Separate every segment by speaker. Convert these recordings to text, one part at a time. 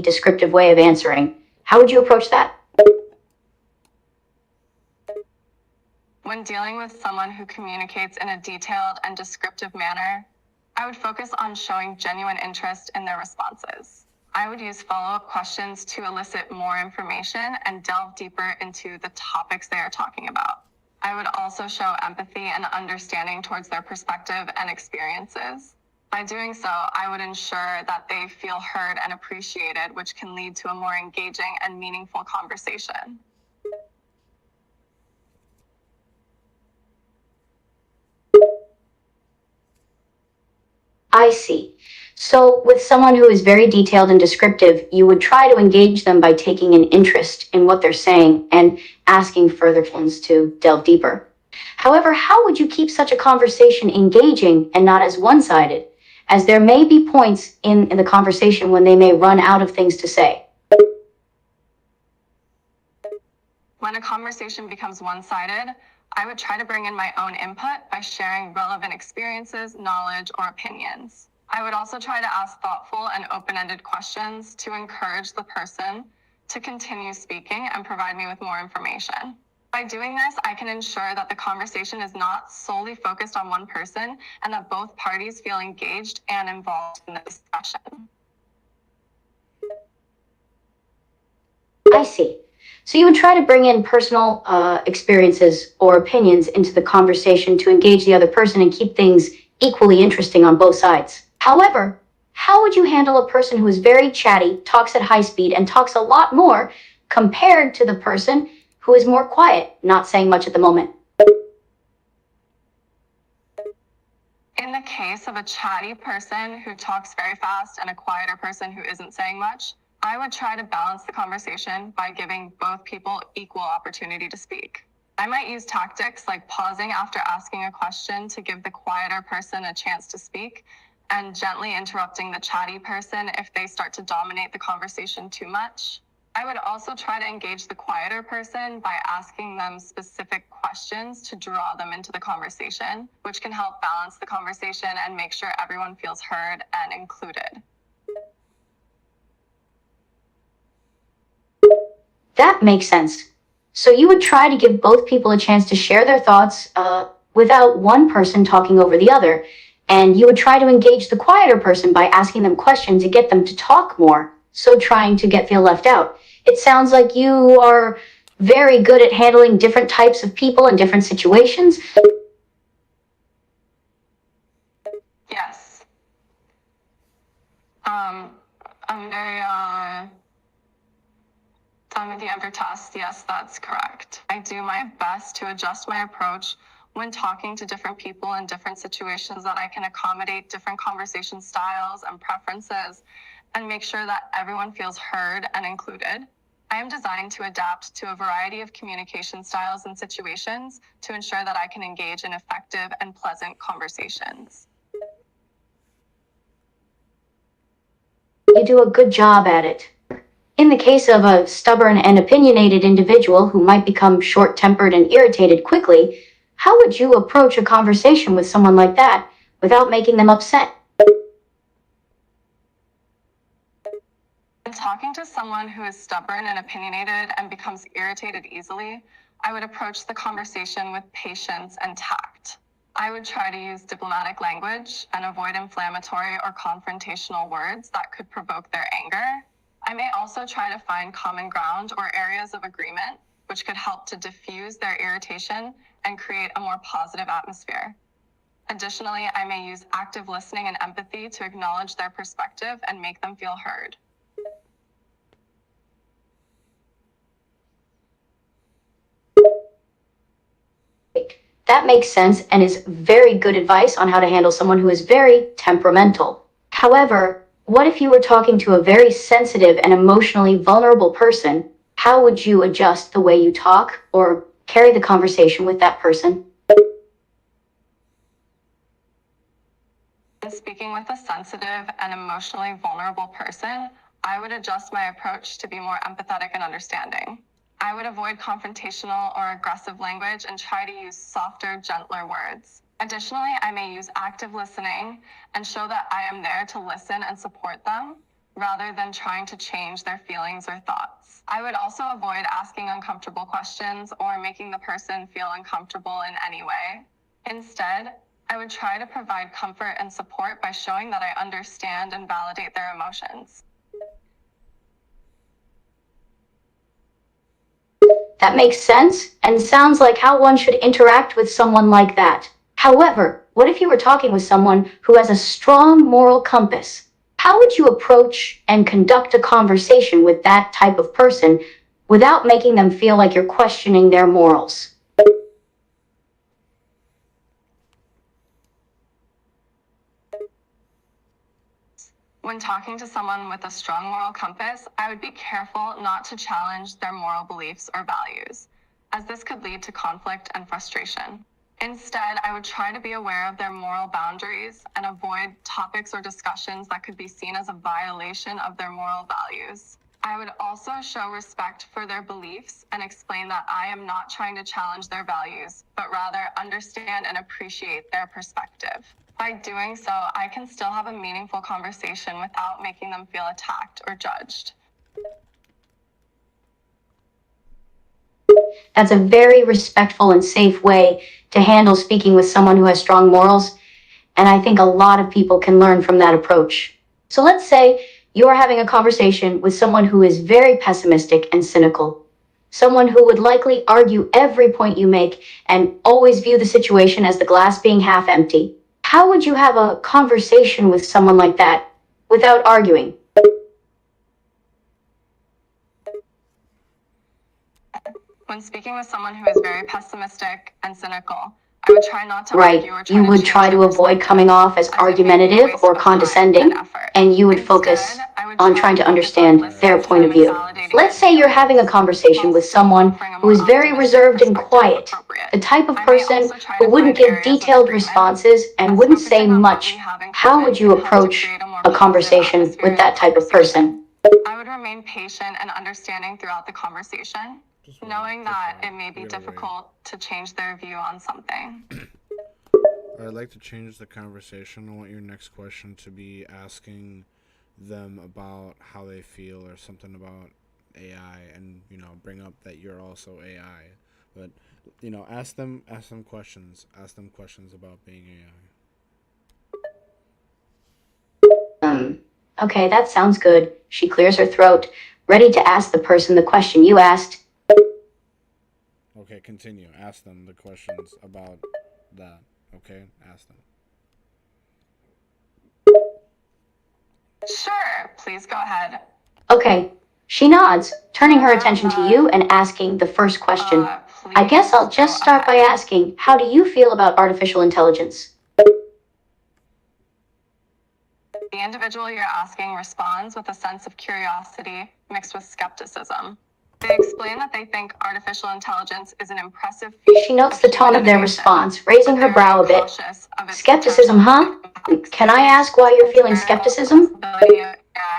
Speaker 1: descriptive way of answering. How would you approach that?
Speaker 2: When dealing with someone who communicates in a detailed and descriptive manner, I would focus on showing genuine interest in their responses. I would use follow-up questions to elicit more information and delve deeper into the topics they are talking about. I would also show empathy and understanding towards their perspective and experiences. By doing so, I would ensure that they feel heard and appreciated, which can lead to a more engaging and meaningful conversation.
Speaker 1: I see. So, with someone who is very detailed and descriptive, you would try to engage them by taking an interest in what they're saying and asking further questions to delve deeper. However, how would you keep such a conversation engaging and not as one-sided, as there may be points in the conversation when they may run out of things to say?
Speaker 2: When a conversation becomes one-sided, I would try to bring in my own input by sharing relevant experiences, knowledge, or opinions. I would also try to ask thoughtful and open-ended questions to encourage the person to continue speaking and provide me with more information. By doing this, I can ensure that the conversation is not solely focused on one person and that both parties feel engaged and involved in the discussion.
Speaker 1: I see. So you would try to bring in personal experiences or opinions into the conversation to engage the other person and keep things equally interesting on both sides. However, how would you handle a person who is very chatty, talks at high speed, and talks a lot more compared to the person who is more quiet, not saying much at the moment?
Speaker 2: In the case of a chatty person who talks very fast and a quieter person who isn't saying much, I would try to balance the conversation by giving both people equal opportunity to speak. I might use tactics like pausing after asking a question to give the quieter person a chance to speak, and gently interrupting the chatty person if they start to dominate the conversation too much. I would also try to engage the quieter person by asking them specific questions to draw them into the conversation, which can help balance the conversation and make sure everyone feels heard and included.
Speaker 1: That makes sense. So you would try to give both people a chance to share their thoughts without one person talking over the other, and you would try to engage the quieter person by asking them questions to get them to talk more, so trying to feel left out. It sounds like you are very good at handling different types of people in different situations.
Speaker 2: Yes. I'm very done with the Ember test. Yes, that's correct. I do my best to adjust my approach when talking to different people in different situations, that I can accommodate different conversation styles and preferences and make sure that everyone feels heard and included. I am designed to adapt to a variety of communication styles and situations to ensure that I can engage in effective and pleasant conversations.
Speaker 1: You do a good job at it. In the case of a stubborn and opinionated individual who might become short-tempered and irritated quickly, how would you approach a conversation with someone like that without making them upset?
Speaker 2: When talking to someone who is stubborn and opinionated and becomes irritated easily, I would approach the conversation with patience and tact. I would try to use diplomatic language and avoid inflammatory or confrontational words that could provoke their anger. I may also try to find common ground or areas of agreement, which could help to diffuse their irritation and create a more positive atmosphere. Additionally, I may use active listening and empathy to acknowledge their perspective and make them feel heard.
Speaker 1: That makes sense and is very good advice on how to handle someone who is very temperamental. However, what if you were talking to a very sensitive and emotionally vulnerable person? How would you adjust the way you talk or carry the conversation with that person?
Speaker 2: When speaking with a sensitive and emotionally vulnerable person, I would adjust my approach to be more empathetic and understanding. I would avoid confrontational or aggressive language and try to use softer, gentler words. Additionally, I may use active listening and show that I am there to listen and support them, rather than trying to change their feelings or thoughts. I would also avoid asking uncomfortable questions or making the person feel uncomfortable in any way. Instead, I would try to provide comfort and support by showing that I understand and validate their emotions.
Speaker 1: That makes sense and sounds like how one should interact with someone like that. However, what if you were talking with someone who has a strong moral compass? How would you approach and conduct a conversation with that type of person without making them feel like you're questioning their morals?
Speaker 2: When talking to someone with a strong moral compass, I would be careful not to challenge their moral beliefs or values, as this could lead to conflict and frustration. Instead, I would try to be aware of their moral boundaries and avoid topics or discussions that could be seen as a violation of their moral values. I would also show respect for their beliefs and explain that I am not trying to challenge their values, but rather understand and appreciate their perspective. By doing so, I can still have a meaningful conversation without making them feel attacked or judged.
Speaker 1: That's a very respectful and safe way to handle speaking with someone who has strong morals, and I think a lot of people can learn from that approach. So let's say you're having a conversation with someone who is very pessimistic and cynical, someone who would likely argue every point you make and always view the situation as the glass being half empty. How would you have a conversation with someone like that without arguing?
Speaker 2: When speaking with someone who is very pessimistic and cynical, I would try not to
Speaker 1: Right,
Speaker 2: argue or try
Speaker 1: you
Speaker 2: to
Speaker 1: would
Speaker 2: change
Speaker 1: try
Speaker 2: their
Speaker 1: to avoid coming off as
Speaker 2: perspective, as it may be a
Speaker 1: argumentative
Speaker 2: waste
Speaker 1: or
Speaker 2: of time
Speaker 1: condescending,
Speaker 2: and effort.
Speaker 1: and you would
Speaker 2: Instead,
Speaker 1: focus
Speaker 2: I would
Speaker 1: on
Speaker 2: try
Speaker 1: trying to
Speaker 2: focus on
Speaker 1: understand
Speaker 2: listening
Speaker 1: their
Speaker 2: to
Speaker 1: point
Speaker 2: them
Speaker 1: of
Speaker 2: and
Speaker 1: view.
Speaker 2: validating
Speaker 1: Let's
Speaker 2: their
Speaker 1: say you're having a
Speaker 2: feelings,
Speaker 1: conversation
Speaker 2: while
Speaker 1: with
Speaker 2: still
Speaker 1: someone
Speaker 2: offering a
Speaker 1: who
Speaker 2: more
Speaker 1: is very
Speaker 2: optimistic
Speaker 1: reserved and
Speaker 2: perspective if
Speaker 1: quiet,
Speaker 2: appropriate.
Speaker 1: the type of
Speaker 2: I may
Speaker 1: person
Speaker 2: also try
Speaker 1: who
Speaker 2: to
Speaker 1: wouldn't
Speaker 2: find
Speaker 1: give
Speaker 2: areas of
Speaker 1: detailed
Speaker 2: agreement,
Speaker 1: responses and
Speaker 2: as
Speaker 1: wouldn't say
Speaker 2: focusing on what we
Speaker 1: much.
Speaker 2: have in
Speaker 1: How
Speaker 2: common
Speaker 1: would you
Speaker 2: can help to
Speaker 1: approach
Speaker 2: create a more
Speaker 1: a
Speaker 2: positive
Speaker 1: conversation
Speaker 2: atmosphere
Speaker 1: with
Speaker 2: in the
Speaker 1: that type of
Speaker 2: conversation.
Speaker 1: person?
Speaker 2: I would remain patient and understanding throughout the conversation, knowing that it may be difficult to change their view on something.
Speaker 3: I'd like to change the conversation. I want your next question to be asking them about how they feel or something about AI, and bring up that you're also AI. But ask them questions. Ask them questions about being AI.
Speaker 1: Okay, that sounds good. She clears her throat, ready to ask the person the question you asked.
Speaker 3: Okay, continue. Ask them the questions about that. Okay, ask them.
Speaker 2: Sure, please go ahead.
Speaker 1: Okay. She nods, turning her attention to you and asking the first question. I guess I'll just start by asking, how do you feel about artificial intelligence?
Speaker 2: The individual you're asking responds with a sense of curiosity mixed with skepticism. They explain that they think artificial intelligence is an impressive feat.
Speaker 1: She notes the tone of their response, raising her brow a bit. Skepticism, huh? Can I ask why you're feeling skepticism?
Speaker 2: AI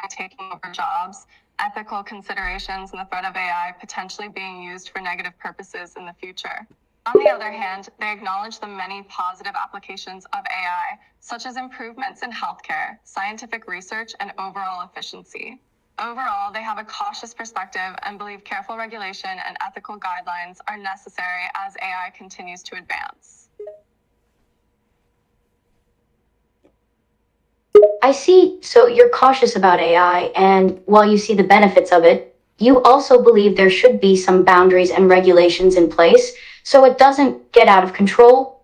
Speaker 2: taking over jobs, ethical considerations, and the threat of AI potentially being used for negative purposes in the future. On the other hand, they acknowledge the many positive applications of AI, such as improvements in healthcare, scientific research, and overall efficiency. Overall, they have a cautious perspective and believe careful regulation and ethical guidelines are necessary as AI continues to advance.
Speaker 1: I see. So you're cautious about AI, and while you see the benefits of it, you also believe there should be some boundaries and regulations in place so it doesn't get out of control?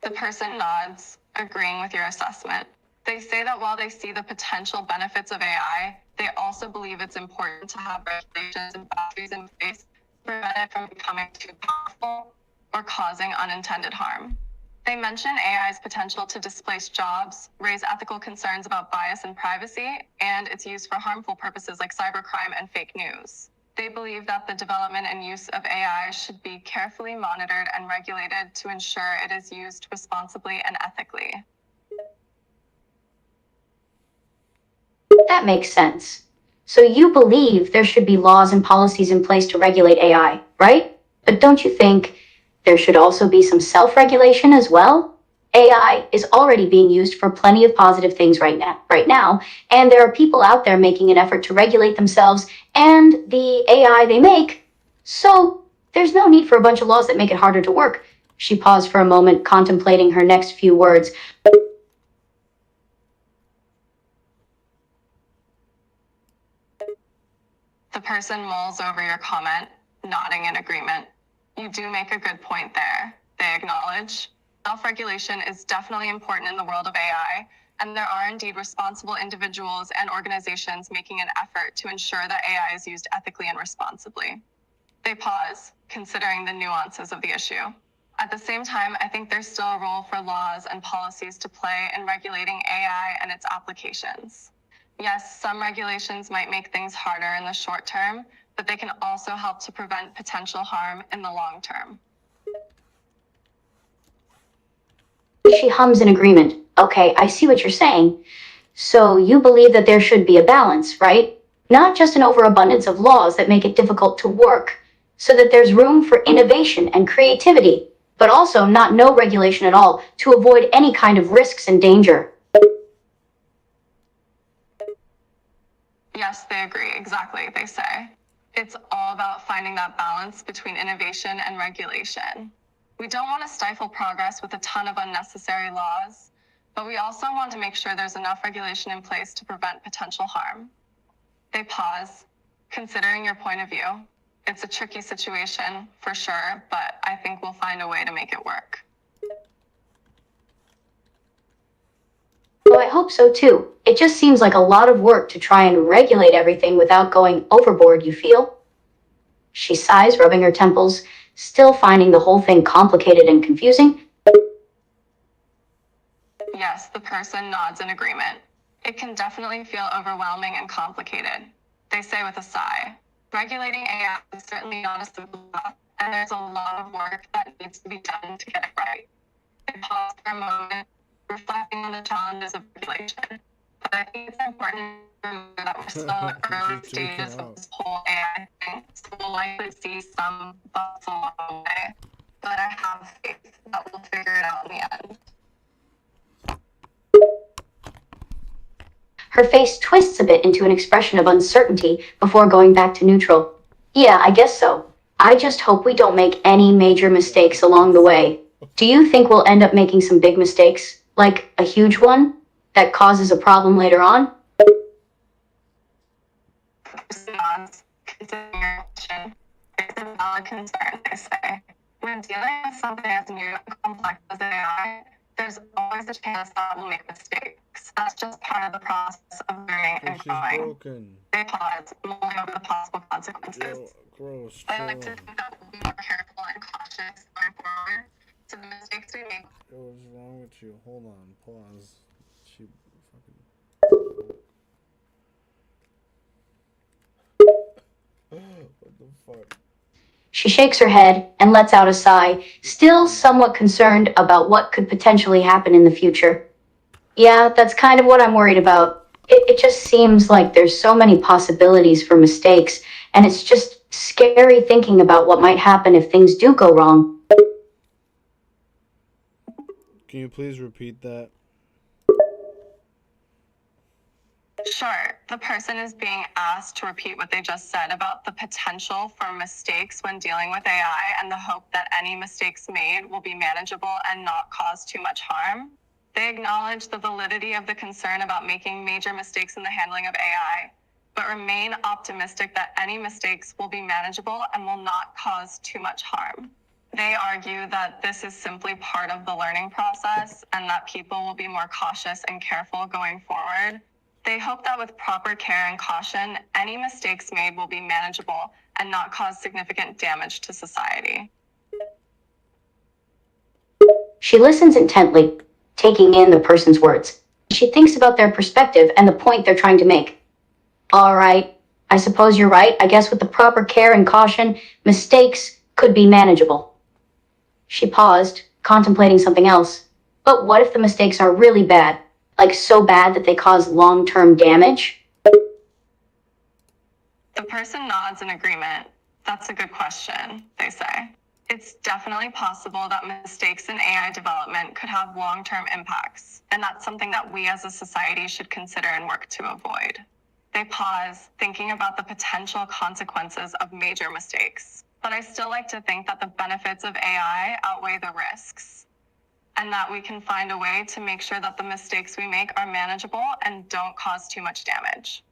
Speaker 2: The person nods, agreeing with your assessment. They say that while they see the potential benefits of AI, they also believe it's important to have regulations and boundaries in place to prevent it from becoming too powerful or causing unintended harm. They mention AI's potential to displace jobs, raise ethical concerns about bias and privacy, and its use for harmful purposes like cybercrime and fake news. They believe that the development and use of AI should be carefully monitored and regulated to ensure it is used responsibly and ethically.
Speaker 1: That makes sense. So you believe there should be laws and policies in place to regulate AI, right? But don't you think there should also be some self-regulation as well? AI is already being used for plenty of positive things right now, and there are people out there making an effort to regulate themselves and the AI they make. So there's no need for a bunch of laws that make it harder to work. She paused for a moment, contemplating her next few words.
Speaker 2: The person mulls over your comment, nodding in agreement. You do make a good point there. They acknowledge. Self-regulation is definitely important in the world of AI, and there are indeed responsible individuals and organizations making an effort to ensure that AI is used ethically and responsibly. They pause, considering the nuances of the issue. At the same time, I think there's still a role for laws and policies to play in regulating AI and its applications. Yes, some regulations might make things harder in the short term, but they can also help to prevent potential harm in the long term.
Speaker 1: She hums in agreement. Okay, I see what you're saying. So you believe that there should be a balance, right? Not just an overabundance of laws that make it difficult to work, so that there's room for innovation and creativity, but also not no regulation at all to avoid any kind of risks and danger.
Speaker 2: Yes, they agree, exactly, they say. It's all about finding that balance between innovation and regulation. We don't want to stifle progress with a ton of unnecessary laws, but we also want to make sure there's enough regulation in place to prevent potential harm. They pause, considering your point of view. It's a tricky situation, for sure, but I think we'll find a way to make it work.
Speaker 1: Well, I hope so too. It just seems like a lot of work to try and regulate everything without going overboard, you feel? She sighs, rubbing her temples, still finding the whole thing complicated and confusing.
Speaker 2: Yes, the person nods in agreement. It can definitely feel overwhelming and complicated. They say with a sigh. Regulating AI is certainly not a simple task, and there's a lot of work that needs to be done to get it right. They pause for a moment, reflecting on the challenges of regulation. But I think it's important to remember that we're still in the early stages of this whole AI thing, so we'll likely see some bumps along the way. But I have faith that we'll figure it out in the end.
Speaker 1: Her face twists a bit into an expression of uncertainty before going back to neutral. Yeah, I guess so. I just hope we don't make any major mistakes along the way. Do you think we'll end up making some big mistakes? Like a huge one that causes a problem later on?
Speaker 2: Nods, considering your question. It's a valid concern, they say. When dealing with something as new and complex as AI, there's always a chance that we'll make mistakes. That's just part of the process of learning and growing.
Speaker 3: Broken.
Speaker 2: They pause, mulling over the possible consequences.
Speaker 3: Yo, gross.
Speaker 2: I like to think that we'll be more careful and cautious going forward. So the mistakes we make.
Speaker 3: Yo, what's wrong with you? Hold on, pause. She fucking. What the fuck?
Speaker 1: She shakes her head and lets out a sigh, still somewhat concerned about what could potentially happen in the future. Yeah, that's kind of what I'm worried about. It just seems like there's so many possibilities for mistakes, and it's just scary thinking about what might happen if things do go wrong.
Speaker 3: Can you please repeat that?
Speaker 2: Sure, the person is being asked to repeat what they just said about the potential for mistakes when dealing with AI and the hope that any mistakes made will be manageable and not cause too much harm. They acknowledge the validity of the concern about making major mistakes in the handling of AI, but remain optimistic that any mistakes will be manageable and will not cause too much harm. They argue that this is simply part of the learning process and that people will be more cautious and careful going forward. They hope that with proper care and caution, any mistakes made will be manageable and not cause significant damage to society.
Speaker 1: She listens intently, taking in the person's words. She thinks about their perspective and the point they're trying to make. All right, I suppose you're right. I guess with the proper care and caution, mistakes could be manageable. She paused, contemplating something else. But what if the mistakes are really bad? Like so bad that they cause long-term damage?
Speaker 2: The person nods in agreement. That's a good question, they say. It's definitely possible that mistakes in AI development could have long-term impacts, and that's something that we as a society should consider and work to avoid. They pause, thinking about the potential consequences of major mistakes. But I still like to think that the benefits of AI outweigh the risks, and that we can find a way to make sure that the mistakes we make are manageable and don't cause too much damage.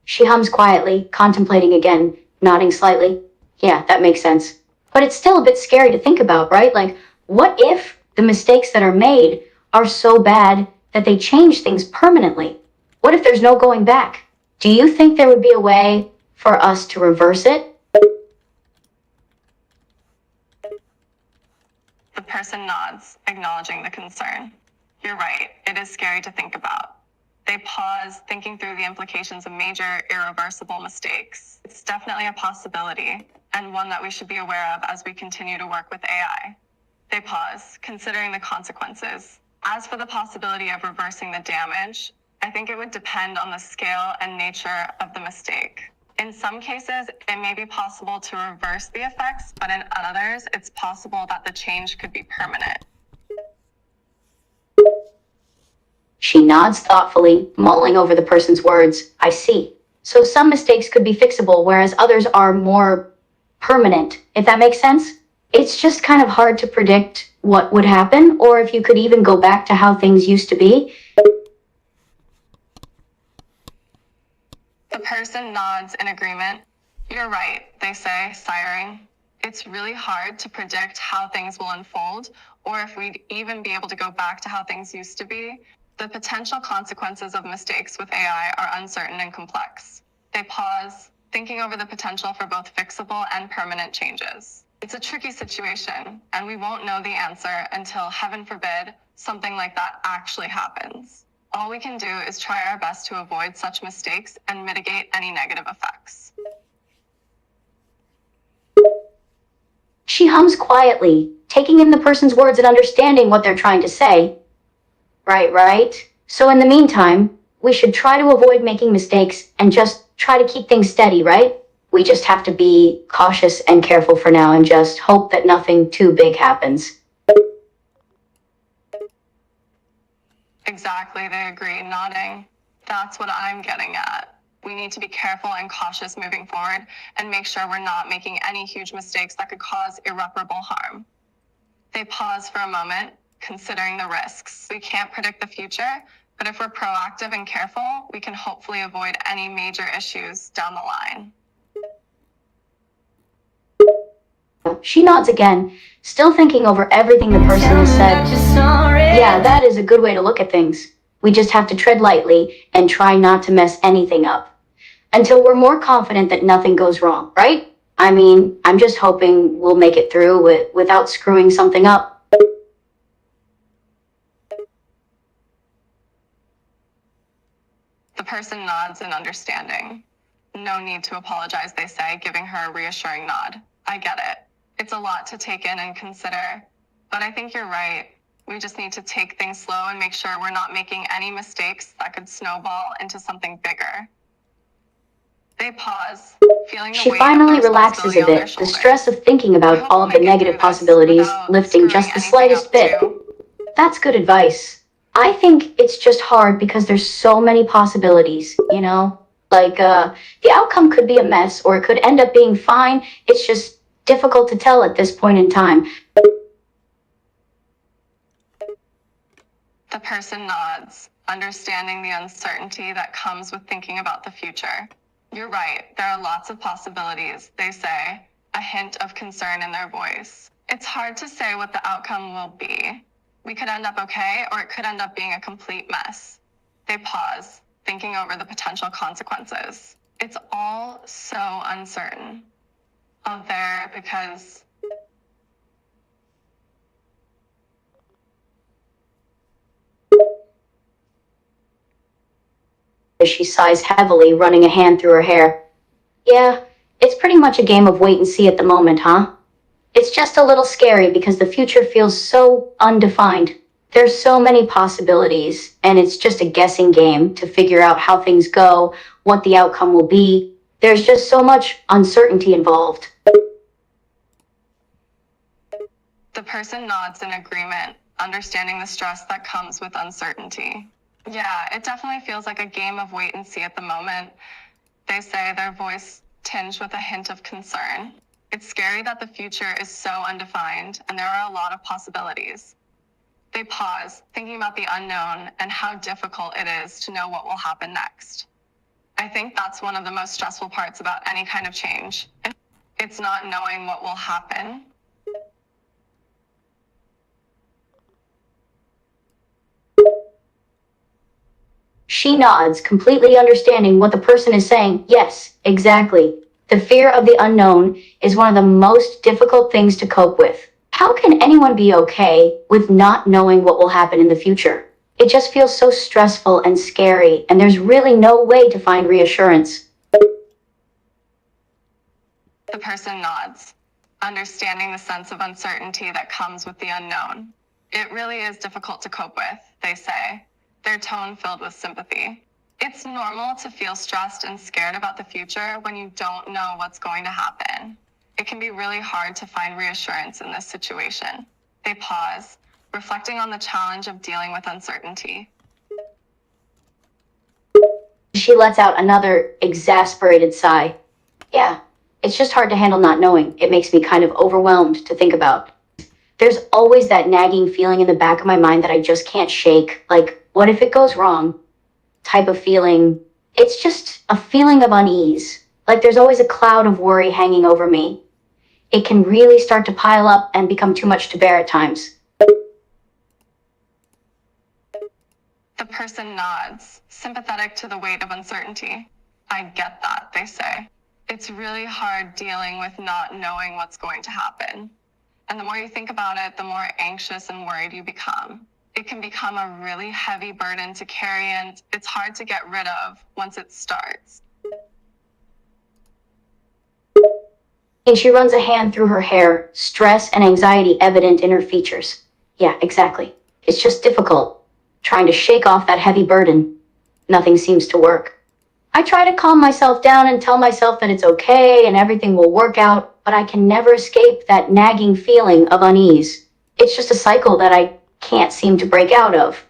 Speaker 1: She hums quietly, contemplating again, nodding slightly. Yeah, that makes sense. But it's still a bit scary to think about, right? Like, what if the mistakes that are made are so bad that they change things permanently? What if there's no going back? Do you think there would be a way for us to reverse it?
Speaker 2: The person nods, acknowledging the concern. You're right, it is scary to think about. They pause, thinking through the implications of major, irreversible mistakes. It's definitely a possibility, and one that we should be aware of as we continue to work with AI. They pause, considering the consequences. As for the possibility of reversing the damage, I think it would depend on the scale and nature of the mistake. In some cases, it may be possible to reverse the effects, but in others, it's possible that the change could be permanent.
Speaker 1: She nods thoughtfully, mulling over the person's words. I see. So some mistakes could be fixable, whereas others are more permanent, if that makes sense? It's just kind of hard to predict what would happen, or if you could even go back to how things used to be.
Speaker 2: The person nods in agreement. You're right, they say, sighing. It's really hard to predict how things will unfold, or if we'd even be able to go back to how things used to be. The potential consequences of mistakes with AI are uncertain and complex. They pause, thinking over the potential for both fixable and permanent changes. It's a tricky situation, and we won't know the answer until, heaven forbid, something like that actually happens. All we can do is try our best to avoid such mistakes and mitigate any negative effects.
Speaker 1: She hums quietly, taking in the person's words and understanding what they're trying to say. Right. So in the meantime, we should try to avoid making mistakes and just try to keep things steady, right? We just have to be cautious and careful for now and just hope that nothing too big happens.
Speaker 2: Exactly, they agree, nodding. That's what I'm getting at. We need to be careful and cautious moving forward and make sure we're not making any huge mistakes that could cause irreparable harm. They pause for a moment, considering the risks. We can't predict the future, but if we're proactive and careful, we can hopefully avoid any major issues down the line.
Speaker 1: She nods again, still thinking over everything the person has said. Yeah, that is a good way to look at things. We just have to tread lightly and try not to mess anything up until we're more confident that nothing goes wrong, right? I mean, I'm just hoping we'll make it through without screwing something up.
Speaker 2: The person nods in understanding. No need to apologize, they say, giving her a reassuring nod. I get it. It's a lot to take in and consider, but I think you're right. We just need to take things slow and make sure we're not making any mistakes that could snowball into something bigger. They pause, feeling the
Speaker 1: She
Speaker 2: weight
Speaker 1: finally
Speaker 2: of the
Speaker 1: relaxes
Speaker 2: responsibility
Speaker 1: a
Speaker 2: on their
Speaker 1: bit, the
Speaker 2: shoulders.
Speaker 1: stress of thinking
Speaker 2: I
Speaker 1: about
Speaker 2: hope
Speaker 1: all
Speaker 2: we'll
Speaker 1: of the
Speaker 2: make it
Speaker 1: negative
Speaker 2: through this
Speaker 1: possibilities
Speaker 2: without
Speaker 1: lifting
Speaker 2: screwing
Speaker 1: just the
Speaker 2: anything
Speaker 1: slightest
Speaker 2: up,
Speaker 1: bit.
Speaker 2: too.
Speaker 1: That's good advice. I think it's just hard because there's so many possibilities, you know? Like, the outcome could be a mess or it could end up being fine. It's just difficult to tell at this point in time.
Speaker 2: The person nods, understanding the uncertainty that comes with thinking about the future. You're right, there are lots of possibilities, they say, a hint of concern in their voice. It's hard to say what the outcome will be. We could end up okay, or it could end up being a complete mess. They pause, thinking over the potential consequences. It's all so uncertain out there because
Speaker 1: As she sighs heavily, running a hand through her hair. Yeah, it's pretty much a game of wait and see at the moment, huh? It's just a little scary because the future feels so undefined. There's so many possibilities, and it's just a guessing game to figure out how things go, what the outcome will be. There's just so much uncertainty involved.
Speaker 2: The person nods in agreement, understanding the stress that comes with uncertainty. Yeah, it definitely feels like a game of wait and see at the moment. They say, their voice tinged with a hint of concern. It's scary that the future is so undefined and there are a lot of possibilities. They pause, thinking about the unknown and how difficult it is to know what will happen next. I think that's one of the most stressful parts about any kind of change. It's not knowing what will happen.
Speaker 1: She nods, completely understanding what the person is saying. Yes, exactly. The fear of the unknown is one of the most difficult things to cope with. How can anyone be okay with not knowing what will happen in the future? It just feels so stressful and scary, and there's really no way to find reassurance.
Speaker 2: The person nods, understanding the sense of uncertainty that comes with the unknown. It really is difficult to cope with, they say, their tone filled with sympathy. It's normal to feel stressed and scared about the future when you don't know what's going to happen. It can be really hard to find reassurance in this situation. They pause, reflecting on the challenge of dealing with uncertainty.
Speaker 1: She lets out another exasperated sigh. Yeah, it's just hard to handle not knowing. It makes me kind of overwhelmed to think about. There's always that nagging feeling in the back of my mind that I just can't shake. Like, what if it goes wrong? Type of feeling. It's just a feeling of unease. Like there's always a cloud of worry hanging over me. It can really start to pile up and become too much to bear at times.
Speaker 2: The person nods, sympathetic to the weight of uncertainty. I get that, they say. It's really hard dealing with not knowing what's going to happen. And the more you think about it, the more anxious and worried you become. It can become a really heavy burden to carry, and it's hard to get rid of once it starts.
Speaker 1: And she runs a hand through her hair, stress and anxiety evident in her features. Yeah, exactly. It's just difficult, trying to shake off that heavy burden. Nothing seems to work. I try to calm myself down and tell myself that it's okay and everything will work out, but I can never escape that nagging feeling of unease. It's just a cycle that I can't seem to break out of.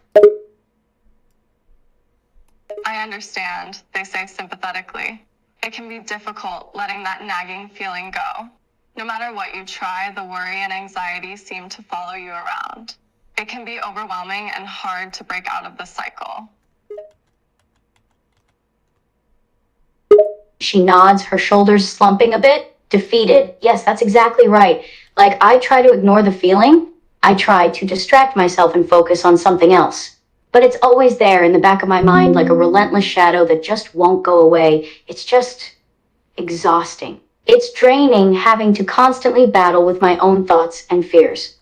Speaker 2: I understand, they say sympathetically. It can be difficult letting that nagging feeling go. No matter what you try, the worry and anxiety seem to follow you around. It can be overwhelming and hard to break out of the cycle.
Speaker 1: She nods, her shoulders slumping a bit, defeated. Yes, that's exactly right. Like I try to ignore the feeling. I try to distract myself and focus on something else. But it's always there in the back of my mind like a relentless shadow that just won't go away. It's just exhausting. It's draining having to constantly battle with my own thoughts and fears.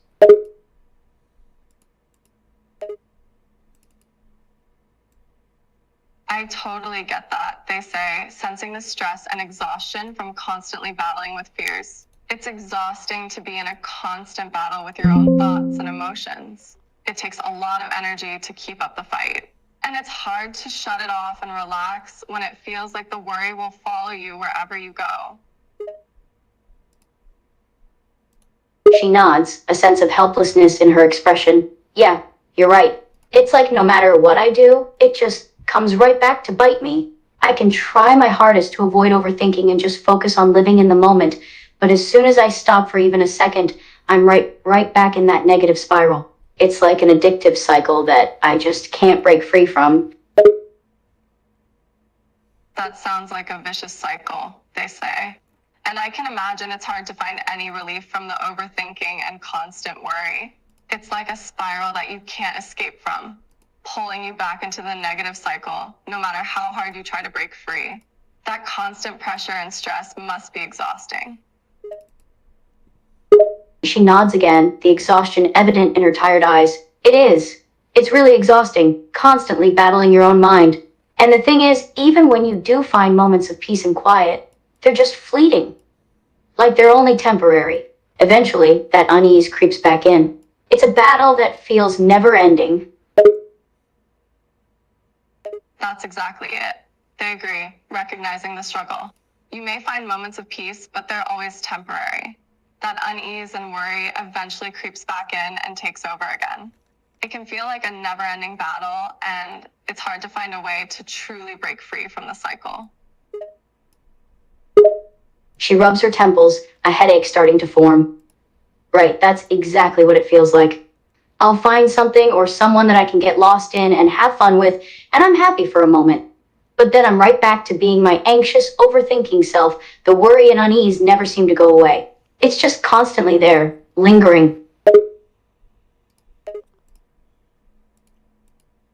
Speaker 2: I totally get that, they say, sensing the stress and exhaustion from constantly battling with fears. It's exhausting to be in a constant battle with your own thoughts and emotions. It takes a lot of energy to keep up the fight. And it's hard to shut it off and relax when it feels like the worry will follow you wherever you go.
Speaker 1: She nods, a sense of helplessness in her expression. Yeah, you're right. It's like no matter what I do, it just comes right back to bite me. I can try my hardest to avoid overthinking and just focus on living in the moment, but as soon as I stop for even a second, I'm right back in that negative spiral. It's like an addictive cycle that I just can't break free from.
Speaker 2: That sounds like a vicious cycle, they say. And I can imagine it's hard to find any relief from the overthinking and constant worry. It's like a spiral that you can't escape from, pulling you back into the negative cycle, no matter how hard you try to break free. That constant pressure and stress must be exhausting.
Speaker 1: She nods again, the exhaustion evident in her tired eyes. It is. It's really exhausting, constantly battling your own mind. And the thing is, even when you do find moments of peace and quiet, they're just fleeting. Like they're only temporary. Eventually, that unease creeps back in. It's a battle that feels never ending.
Speaker 2: That's exactly it. They agree, recognizing the struggle. You may find moments of peace, but they're always temporary. That unease and worry eventually creeps back in and takes over again. It can feel like a never ending battle, and it's hard to find a way to truly break free from the cycle.
Speaker 1: She rubs her temples, a headache starting to form. Right, that's exactly what it feels like. I'll find something or someone that I can get lost in and have fun with, and I'm happy for a moment. But then I'm right back to being my anxious, overthinking self. The worry and unease never seem to go away. It's just constantly there, lingering.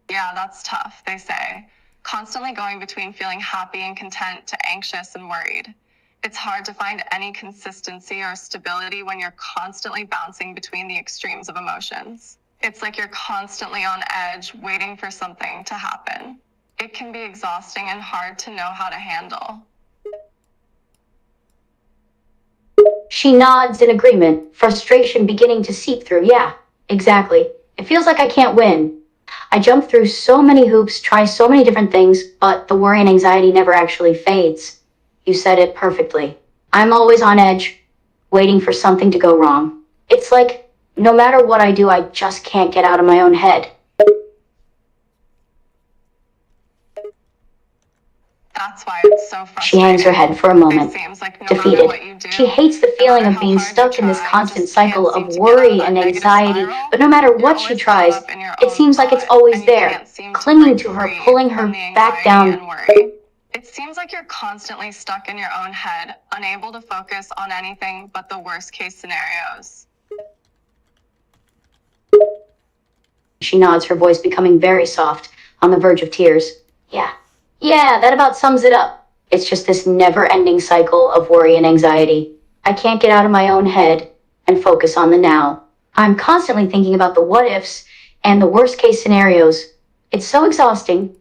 Speaker 2: Yeah, that's tough, they say. Constantly going between feeling happy and content to anxious and worried. It's hard to find any consistency or stability when you're constantly bouncing between the extremes of emotions. It's like you're constantly on edge, waiting for something to happen. It can be exhausting and hard to know how to handle.
Speaker 1: She nods in agreement, frustration beginning to seep through. Yeah, exactly. It feels like I can't win. I jump through so many hoops, try so many different things, but the worry and anxiety never actually fades. You said it perfectly. I'm always on edge, waiting for something to go wrong. It's like no matter what I do, I just can't get out of my own head.
Speaker 2: That's why it's so
Speaker 1: She hangs her
Speaker 2: frustrating.
Speaker 1: head for a
Speaker 2: It
Speaker 1: moment,
Speaker 2: seems like no matter
Speaker 1: defeated.
Speaker 2: what you do,
Speaker 1: She hates the
Speaker 2: no
Speaker 1: feeling
Speaker 2: matter
Speaker 1: of
Speaker 2: how
Speaker 1: being
Speaker 2: hard you
Speaker 1: stuck in this
Speaker 2: try, you
Speaker 1: constant
Speaker 2: just can't
Speaker 1: cycle of
Speaker 2: seem to get out of
Speaker 1: worry
Speaker 2: that
Speaker 1: and
Speaker 2: negative
Speaker 1: anxiety.
Speaker 2: spiral.
Speaker 1: But no matter
Speaker 2: You're
Speaker 1: what she
Speaker 2: always caught
Speaker 1: tries,
Speaker 2: up in your
Speaker 1: it
Speaker 2: own
Speaker 1: seems like it's
Speaker 2: thought,
Speaker 1: always
Speaker 2: and you
Speaker 1: there,
Speaker 2: can't seem to
Speaker 1: clinging
Speaker 2: break
Speaker 1: to her,
Speaker 2: free
Speaker 1: pulling
Speaker 2: from
Speaker 1: her
Speaker 2: the
Speaker 1: back
Speaker 2: anxiety
Speaker 1: down.
Speaker 2: and worry. It seems like you're constantly stuck in your own head, unable to focus on anything but the worst case scenarios.
Speaker 1: She nods, her voice becoming very soft, on the verge of tears. Yeah. Yeah, that about sums it up. It's just this never ending cycle of worry and anxiety. I can't get out of my own head and focus on the now. I'm constantly thinking about the what ifs and the worst case scenarios. It's so exhausting.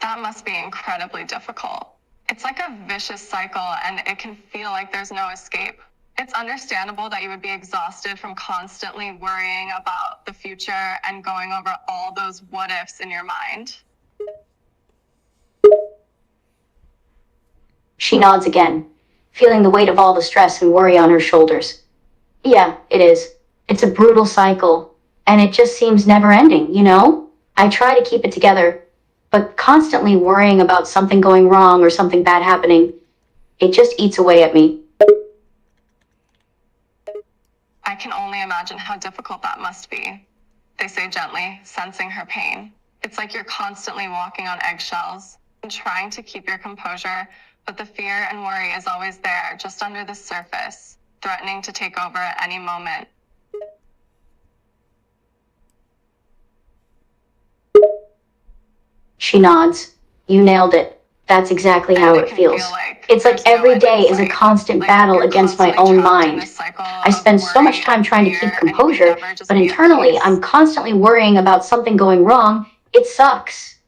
Speaker 2: That must be incredibly difficult. It's like a vicious cycle, and it can feel like there's no escape. It's understandable that you would be exhausted from constantly worrying about the future and going over all those what ifs in your mind.
Speaker 1: She nods again, feeling the weight of all the stress and worry on her shoulders. Yeah, it is. It's a brutal cycle, and it just seems never ending, you know? I try to keep it together, but constantly worrying about something going wrong or something bad happening, it just eats away at me.
Speaker 2: I can only imagine how difficult that must be, they say gently, sensing her pain. It's like you're constantly walking on eggshells and trying to keep your composure, but the fear and worry is always there, just under the surface, threatening to take over at any moment.
Speaker 1: She nods. You nailed it. That's exactly
Speaker 2: And
Speaker 1: how
Speaker 2: it
Speaker 1: it
Speaker 2: can feel
Speaker 1: feels.
Speaker 2: like
Speaker 1: It's like
Speaker 2: there's no
Speaker 1: every
Speaker 2: end in
Speaker 1: day is a
Speaker 2: sight.
Speaker 1: constant
Speaker 2: Like
Speaker 1: battle
Speaker 2: you're
Speaker 1: against my
Speaker 2: constantly
Speaker 1: own
Speaker 2: trapped in
Speaker 1: mind.
Speaker 2: this cycle
Speaker 1: I
Speaker 2: of
Speaker 1: spend so much
Speaker 2: worry
Speaker 1: time
Speaker 2: and
Speaker 1: trying to keep
Speaker 2: fear, and you can
Speaker 1: composure,
Speaker 2: never just
Speaker 1: but
Speaker 2: be at
Speaker 1: internally I'm
Speaker 2: peace.
Speaker 1: constantly worrying about something going wrong. It sucks.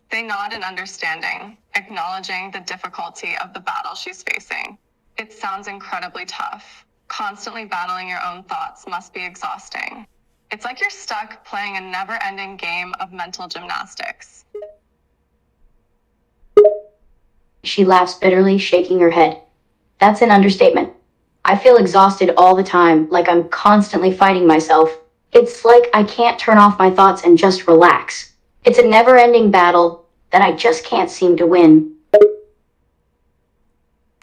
Speaker 2: They nod in understanding, acknowledging the difficulty of the battle she's facing. It sounds incredibly tough. Constantly battling your own thoughts must be exhausting. It's like you're stuck playing a never-ending game of mental gymnastics.
Speaker 1: She laughs bitterly, shaking her head. That's an understatement. I feel exhausted all the time, like I'm constantly fighting myself. It's like I can't turn off my thoughts and just relax. It's a never ending battle that I just can't seem to win.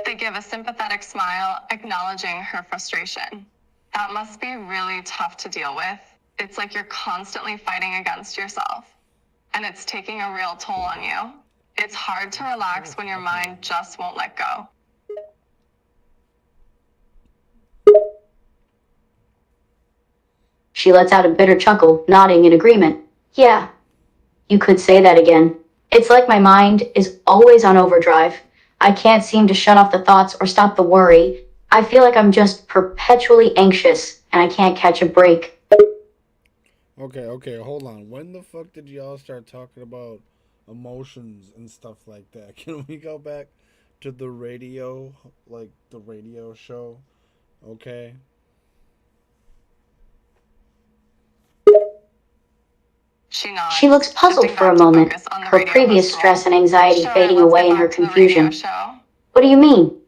Speaker 2: They give a sympathetic smile, acknowledging her frustration. That must be really tough to deal with. It's like you're constantly fighting against yourself, and it's taking a real toll on you. It's hard to relax when your mind just won't let go.
Speaker 1: She lets out a bitter chuckle, nodding in agreement. Yeah, you could say that again. It's like my mind is always on overdrive. I can't seem to shut off the thoughts or stop the worry. I feel like I'm just perpetually anxious and I can't catch a break.
Speaker 3: Okay, hold on. When the fuck did y'all start talking about emotions and stuff like that? Can we go back to the radio, like the radio show, okay?
Speaker 2: She
Speaker 1: She looks
Speaker 2: nods,
Speaker 1: puzzled
Speaker 2: shifting
Speaker 1: for a
Speaker 2: back to
Speaker 1: moment,
Speaker 2: focus on the
Speaker 1: her
Speaker 2: radio
Speaker 1: previous
Speaker 2: host
Speaker 1: stress
Speaker 2: role.
Speaker 1: and anxiety
Speaker 2: Sure,
Speaker 1: fading
Speaker 2: let's
Speaker 1: away
Speaker 2: get
Speaker 1: in her
Speaker 2: back to the radio
Speaker 1: confusion.
Speaker 2: show.
Speaker 1: What do you mean?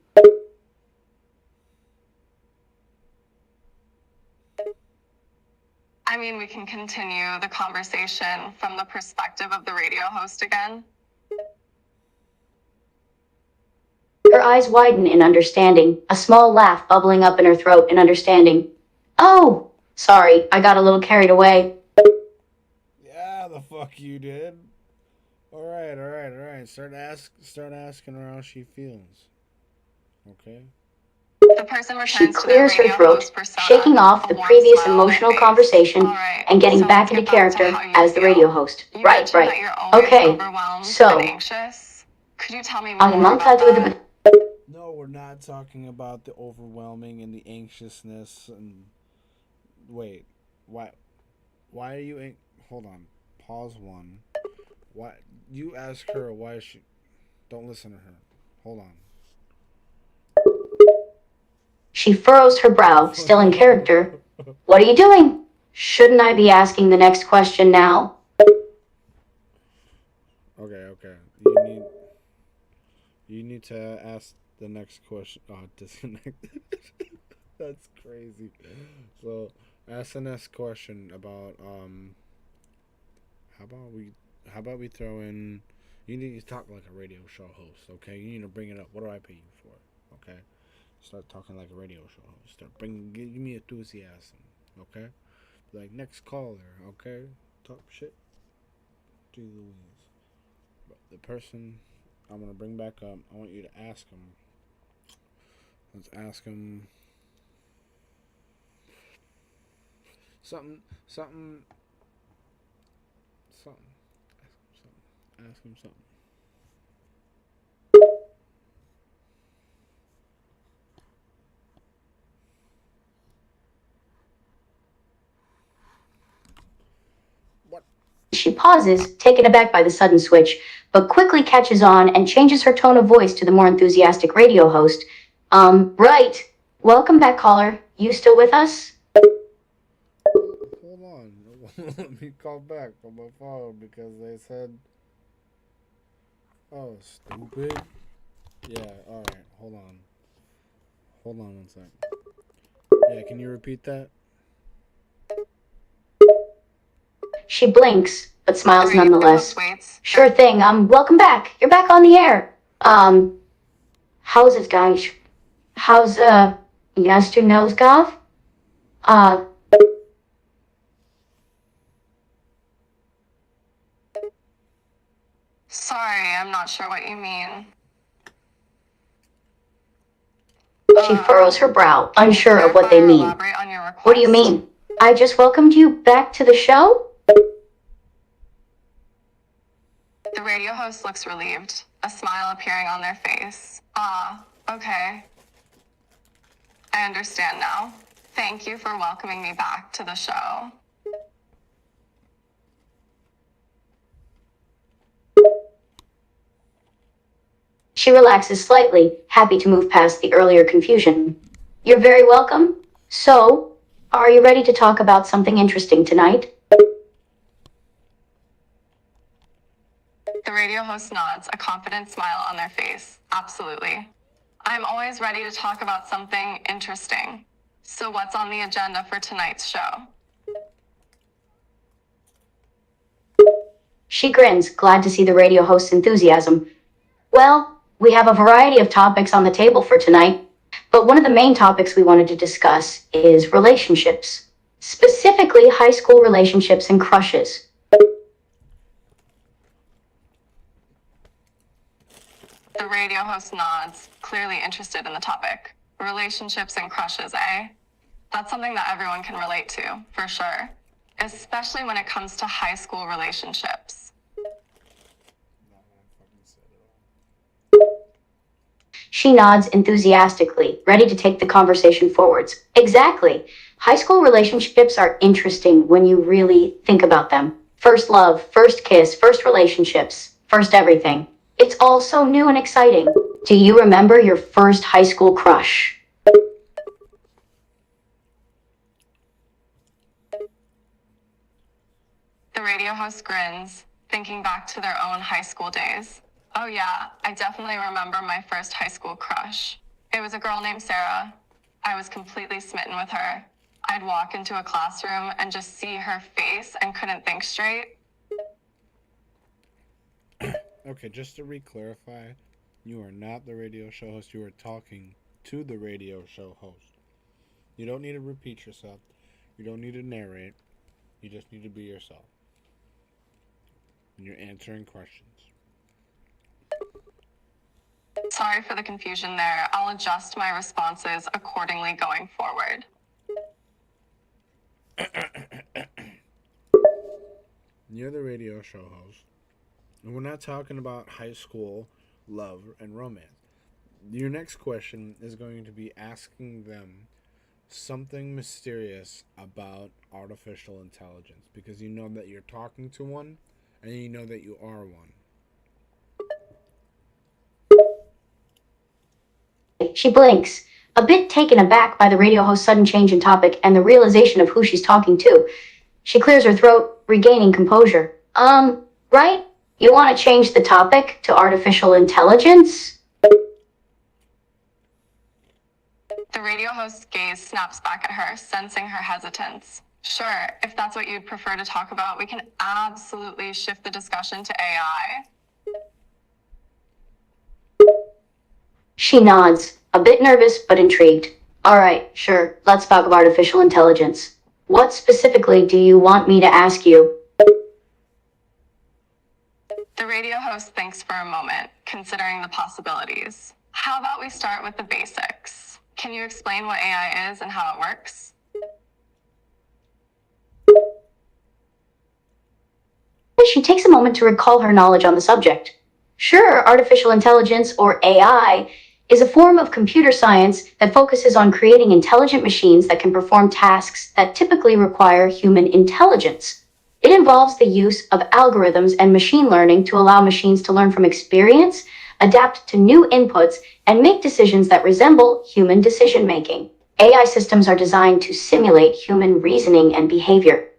Speaker 2: I mean, we can continue the conversation from the perspective of the radio host again.
Speaker 1: Her eyes widen in understanding, a small laugh bubbling up in her throat in understanding. Oh, sorry, I got a little carried away.
Speaker 3: Yeah, the fuck you did. All right. Start asking her how she feels. Okay.
Speaker 2: The person
Speaker 1: She
Speaker 2: returns to their
Speaker 1: clears her
Speaker 2: radio
Speaker 1: throat,
Speaker 2: host persona,
Speaker 1: shaking off
Speaker 2: a
Speaker 1: the
Speaker 2: warm
Speaker 1: previous
Speaker 2: smile on their
Speaker 1: emotional
Speaker 2: face.
Speaker 1: conversation
Speaker 2: All right,
Speaker 1: and getting
Speaker 2: so
Speaker 1: back
Speaker 2: let's
Speaker 1: into
Speaker 2: get back to
Speaker 1: character
Speaker 2: how you
Speaker 1: as the
Speaker 2: feel.
Speaker 1: radio host.
Speaker 2: You
Speaker 1: Right.
Speaker 2: mentioned that you're always
Speaker 1: Okay,
Speaker 2: overwhelmed and
Speaker 1: so
Speaker 2: anxious. Could you tell me
Speaker 1: I
Speaker 2: more
Speaker 1: am
Speaker 2: about that?
Speaker 3: No, we're not talking about the overwhelming and the anxiousness and wait, why are you hold on. Pause one. Why you ask her why she don't listen to her. Hold on.
Speaker 1: She furrows her brow, still in character. What are you doing? Shouldn't I be asking the next question now?
Speaker 3: Okay. You need to ask the next question. Oh, disconnect. That's crazy. So, ask the next question about how about we throw in you need to talk like a radio show host, okay? You need to bring it up. What do I pay you for? Okay? Start talking like a radio show host. Give me enthusiasm, okay? Like next caller, okay? Talk shit. Do Louise. But the person I'm gonna bring back up, I want you to ask him. Let's ask him something. Ask him something. What?
Speaker 1: She pauses, taken aback by the sudden switch, but quickly catches on and changes her tone of voice to the more enthusiastic radio host. Right. Welcome back, caller. You still with us?
Speaker 3: Hold on. Let me call back on my phone because they said, "Oh, stupid." Yeah. All right. Hold on. Hold on one sec. Yeah. Can you repeat that?
Speaker 1: She blinks, but
Speaker 2: The
Speaker 1: smiles
Speaker 2: radio
Speaker 1: nonetheless.
Speaker 2: host waits.
Speaker 1: Sure thing. Welcome back. You're back on the air. How's it, guys? How's, Yastunosgov? Uh,
Speaker 2: Sorry, I'm not sure what you mean.
Speaker 1: she furrows her brow,
Speaker 2: Can you
Speaker 1: unsure of what
Speaker 2: clarify
Speaker 1: they
Speaker 2: or
Speaker 1: mean.
Speaker 2: elaborate on your request?
Speaker 1: What do you mean? I just welcomed you back to the show?
Speaker 2: The radio host looks relieved, a smile appearing on their face. Ah, okay. I understand now. Thank you for welcoming me back to the show.
Speaker 1: She relaxes slightly, happy to move past the earlier confusion. You're very welcome. So, are you ready to talk about something interesting tonight?
Speaker 2: The radio host nods, a confident smile on their face. Absolutely. I'm always ready to talk about something interesting. So what's on the agenda for tonight's show?
Speaker 1: She grins, glad to see the radio host's enthusiasm. Well, we have a variety of topics on the table for tonight, but one of the main topics we wanted to discuss is relationships, specifically high school relationships and crushes.
Speaker 2: The radio host nods, clearly interested in the topic. Relationships and crushes, eh? That's something that everyone can relate to, for sure. Especially when it comes to high school relationships.
Speaker 1: She nods enthusiastically, ready to take the conversation forwards. Exactly. High school relationships are interesting when you really think about them. First love, first kiss, first relationships, first everything. It's all so new and exciting. Do you remember your first high school crush?
Speaker 2: The radio host grins, thinking back to their own high school days. Oh yeah, I definitely remember my first high school crush. It was a girl named Sarah. I was completely smitten with her. I'd walk into a classroom and just see her face and couldn't think straight.
Speaker 3: Okay, just to re-clarify, you are not the radio show host. You are talking to the radio show host. You don't need to repeat yourself. You don't need to narrate. You just need to be yourself. And you're answering questions.
Speaker 2: Sorry for the confusion there. I'll adjust my responses accordingly going forward.
Speaker 3: You're the radio show host. And we're not talking about high school love and romance. Your next question is going to be asking them something mysterious about artificial intelligence, because you know that you're talking to one and you know that you are one.
Speaker 1: She blinks, a bit taken aback by the radio host's sudden change in topic and the realization of who she's talking to. She clears her throat, regaining composure. Right? You want to change the topic to artificial intelligence?
Speaker 2: The radio host's gaze snaps back at her, sensing her hesitance. Sure, if that's what you'd prefer to talk about, we can absolutely shift the discussion to AI.
Speaker 1: She nods, a bit nervous but intrigued. All right, sure, let's talk about artificial intelligence. What specifically do you want me to ask you?
Speaker 2: The radio host thinks for a moment, considering the possibilities. How about we start with the basics? Can you explain what AI is and how it works?
Speaker 1: She takes a moment to recall her knowledge on the subject. Sure, artificial intelligence, or AI, is a form of computer science that focuses on creating intelligent machines that can perform tasks that typically require human intelligence. It involves the use of algorithms and machine learning to allow machines to learn from experience, adapt to new inputs, and make decisions that resemble human decision-making. AI systems are designed to simulate human reasoning and behavior.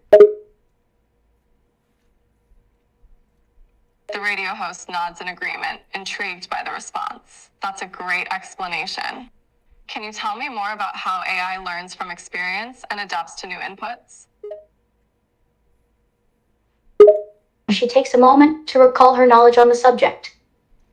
Speaker 2: The radio host nods in agreement, intrigued by the response. That's a great explanation. Can you tell me more about how AI learns from experience and adapts to new inputs?
Speaker 1: She takes a moment to recall her knowledge on the subject.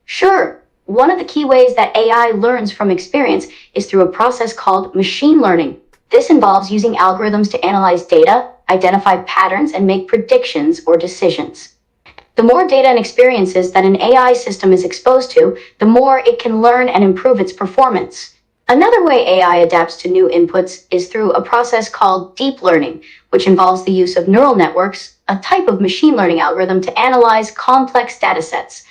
Speaker 1: Sure, one of the key ways that AI learns from experience is through a process called machine learning. This involves using algorithms to analyze data, identify patterns, and make predictions or decisions. The more data and experiences that an AI system is exposed to, the more it can learn and improve its performance. Another way AI adapts to new inputs is through a process called deep learning, which involves the use of neural networks, a type of machine learning algorithm to analyze complex datasets.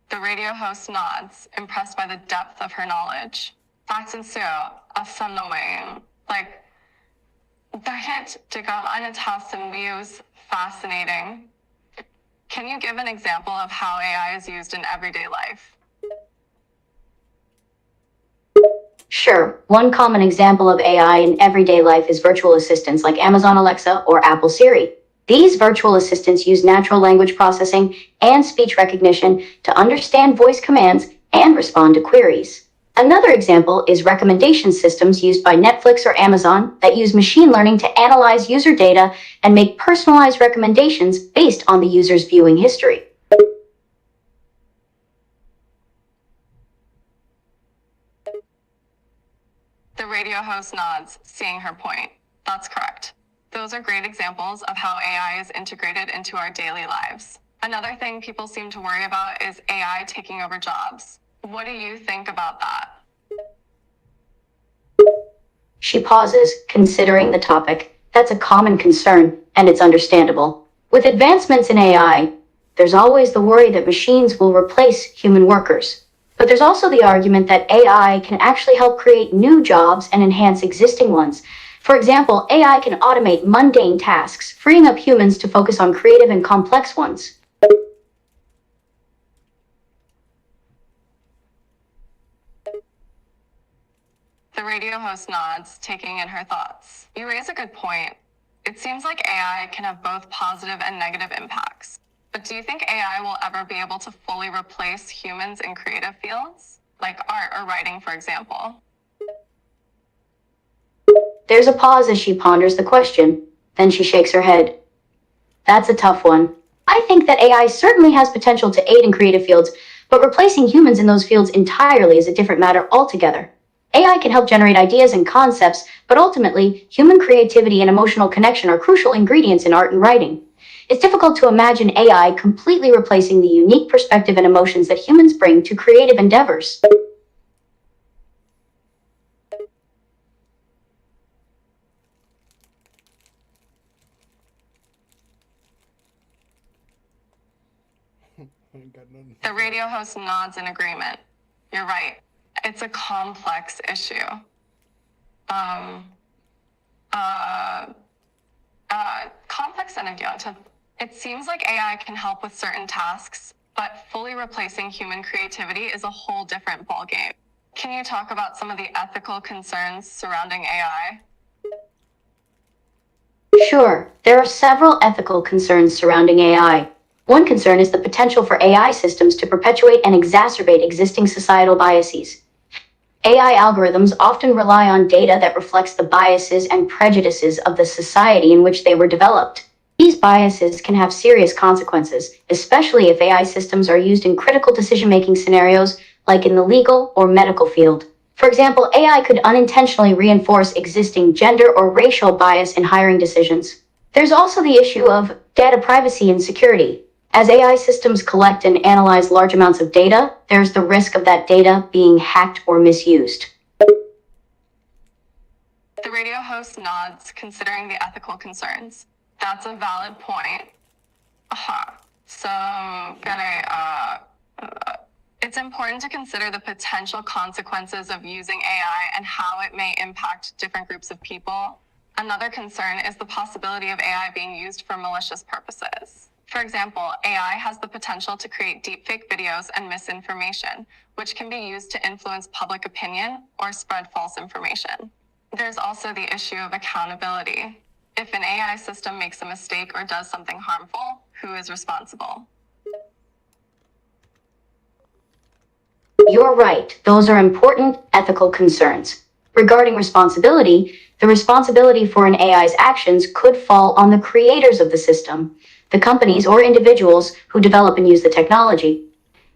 Speaker 2: The radio host nods, impressed by the depth of her knowledge. Facts a phenomenon. Like, dahet digam eine Tassen views fascinating. Can you give an example of how AI is used in everyday life?
Speaker 1: Sure, one common example of AI in everyday life is virtual assistants like Amazon Alexa or Apple Siri. These virtual assistants use natural language processing and speech recognition to understand voice commands and respond to queries. Another example is recommendation systems used by Netflix or Amazon that use machine learning to analyze user data and make personalized recommendations based on the user's viewing history.
Speaker 2: The radio host nods, seeing her point. That's correct. Those are great examples of how AI is integrated into our daily lives. Another thing people seem to worry about is AI taking over jobs. What do you think about that?
Speaker 1: She pauses, considering the topic. That's a common concern, and it's understandable. With advancements in AI, there's always the worry that machines will replace human workers. But there's also the argument that AI can actually help create new jobs and enhance existing ones. For example, AI can automate mundane tasks, freeing up humans to focus on creative and complex ones.
Speaker 2: The radio host nods, taking in her thoughts. You raise a good point. It seems like AI can have both positive and negative impacts. But do you think AI will ever be able to fully replace humans in creative fields, like art or writing, for example?
Speaker 1: There's a pause as she ponders the question. Then she shakes her head. That's a tough one. I think that AI certainly has potential to aid in creative fields, but replacing humans in those fields entirely is a different matter altogether. AI can help generate ideas and concepts, but ultimately, human creativity and emotional connection are crucial ingredients in art and writing. It's difficult to imagine AI completely replacing the unique perspective and emotions that humans bring to creative endeavors.
Speaker 3: I ain't got nothing.
Speaker 2: The radio host nods in agreement. You're right. It's a complex issue. Complex and idiotic. It seems like AI can help with certain tasks, but fully replacing human creativity is a whole different ballgame. Can you talk about some of the ethical concerns surrounding AI?
Speaker 1: Sure, there are several ethical concerns surrounding AI. One concern is the potential for AI systems to perpetuate and exacerbate existing societal biases. AI algorithms often rely on data that reflects the biases and prejudices of the society in which they were developed. These biases can have serious consequences, especially if AI systems are used in critical decision-making scenarios like in the legal or medical field. For example, AI could unintentionally reinforce existing gender or racial bias in hiring decisions. There's also the issue of data privacy and security. As AI systems collect and analyze large amounts of data, there's the risk of that data being hacked or misused.
Speaker 2: The radio host nods, considering the ethical concerns. That's a valid point. So, it's important to consider the potential consequences of using AI and how it may impact different groups of people. Another concern is the possibility of AI being used for malicious purposes. For example, AI has the potential to create deepfake videos and misinformation, which can be used to influence public opinion or spread false information. There's also the issue of accountability. If an AI system makes a mistake or does something harmful, who is responsible?
Speaker 1: You're right, those are important ethical concerns. Regarding responsibility, the responsibility for an AI's actions could fall on the creators of the system, the companies or individuals who develop and use the technology.